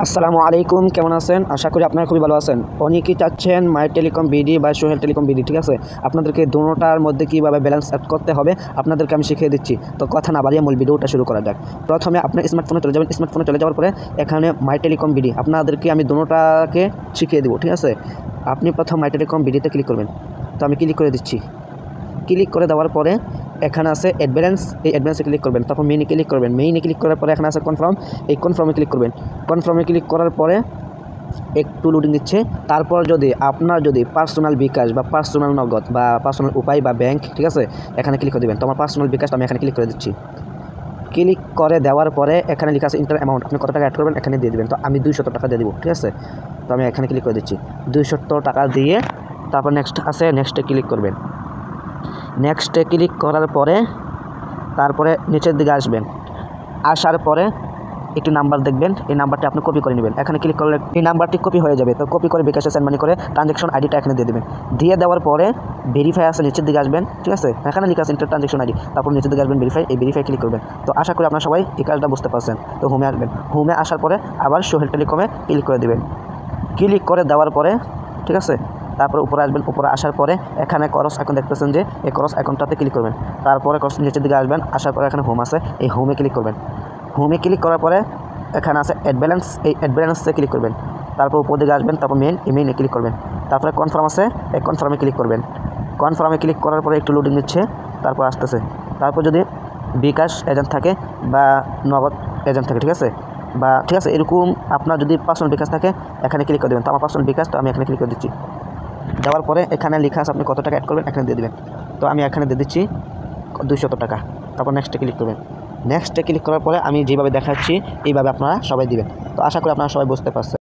আসসালামু আলাইকুম, কেমন আছেন? আশা করি আপনারা খুবই ভালো আছেন। অনেকেই চাচ্ছেন মাই টেলিকম বিডি বা সোহেল টেলিকম বিডি, ঠিক আছে? আপনাদেরকে দুটোটার মধ্যে কীভাবে ব্যালেন্স অ্যাড করতে হবে আপনাদেরকে আমি শিখিয়ে দিচ্ছি। তো কথা না বাড়িয়ে মূল ভিডিওটা শুরু করা যাক। প্রথমে আপনার স্মার্টফোনে চলে যাবেন। স্মার্টফোনে চলে যাওয়ার পরে এখানে মাই টেলিকম বিডি আপনাদেরকে আমি দুটোটাকে শিখিয়ে দেবো, ঠিক আছে? আপনি প্রথম মাই টেলিকম বিডিতে ক্লিক করবেন। তো আমি ক্লিক করে দিচ্ছি। ক্লিক করে দেওয়ার পরে এখানে আছে অ্যাডভান্স, এই অ্যাডভান্সে ক্লিক করবেন। তারপর মেইনে ক্লিক করবেন। মেইনে ক্লিক করার পরে এখানে আছে কনফার্ম, এই কনফার্মে ক্লিক করবেন। কনফার্মে ক্লিক করার পরে একটু লোডিং দিচ্ছে। তারপর যদি আপনার পার্সোনাল বিকাশ বা পার্সোনাল নগদ বা পার্সোনাল উপায় বা ব্যাংক, ঠিক আছে, এখানে ক্লিক করে দেবেন। তো আমার পার্সোনাল বিকাশটা আমি এখানে ক্লিক করে দিচ্ছি। ক্লিক করে দেওয়ার পরে এখানে লেখা আছে ইন্টার অ্যামাউন্ট, আপনি কত টাকা অ্যাড করবেন এখানে দিয়ে দেবেন। তো আমি 200 টাকা দিয়ে দিব, ঠিক আছে? তো আমি এখানে ক্লিক করে দিচ্ছি। 200 টাকা দিয়ে তারপর নেক্সট আছে, নেক্সটে ক্লিক করবেন। নেক্সটে ক্লিক করার পরে তারপরে নিচের দিকে আসবেন। আসার পরে একটি নাম্বার দেখবেন, এই নাম্বারটি আপনি কপি করে নেবেন। এখানে ক্লিক করলে এই নাম্বারটি কপি হয়ে যাবে। তো কপি করে বিকাশে সেন্ড মানি করে ট্রানজ্যাকশন আইডিটা এখানে দিয়ে দেবেন। দিয়ে দেওয়ার পরে ভেরিফাই আছে, নিচের দিকে আসবেন, ঠিক আছে? এখানে লেখা আছে ইন্টার ট্রানজ্যাকশন আইডি, তারপর নিচের দিকে আসবেন ভেরিফাই, এই ভেরিফাই ক্লিক করবেন। তো আশা করি আপনারা সবাই এই কাজটা বুঝতে পারছেন। তো হোমে আসবেন। হোমে আসার পরে আবার সোহেল টেলিকমে ক্লিক করে দেবেন। ক্লিক করে দেওয়ার পরে, ঠিক আছে, তারপরে উপরে আসবেন। উপরে আসার পরে এখানে ক্রস আইকন দেখতেছেন যে, এই ক্রস আইকনটাতে ক্লিক করবেন। তারপরে ক্রস নিচের দিকে আসবেন। আসার পরে এখানে হোম আছে, এই হোমে ক্লিক করবেন। হোমে ক্লিক করার পরে এখানে আছে অ্যাড ব্যালেন্স, এই অ্যাড ব্যালেন্সে ক্লিক করবেন। তারপর উপর দিকে আসবেন, তারপর মেইনে ক্লিক করবেন। তারপরে কনফার্ম আছে, এই কনফার্মে ক্লিক করবেন। কনফার্মে ক্লিক করার পরে একটু লোডিং নিচ্ছে, তারপর আসতেছে। তারপর যদি বিকাশ এজেন্ট থাকে বা নগদ এজেন্ট থাকে, ঠিক আছে, বা ঠিক আছে এরকম আপনার যদি পার্সোনাল বিকাশ থাকে এখানে ক্লিক করে দেবেন। তো আমার পার্সোনাল বিকাশ, তো আমি এখানে ক্লিক করে দিচ্ছি। দেওয়ার পরে এখানে লেখা আছে আপনি কত টাকা অ্যাড করবেন এখানে দিয়ে দেবেন। তো আমি এখানে দিয়ে দিচ্ছি 200 টাকা। তারপর নেক্সটে ক্লিক করবেন। নেক্সটে ক্লিক করার পরে আমি যেভাবে দেখাচ্ছি এইভাবে আপনারা সবাই দিবেন। তো আশা করি আপনারা সবাই বুঝতে পারছেন।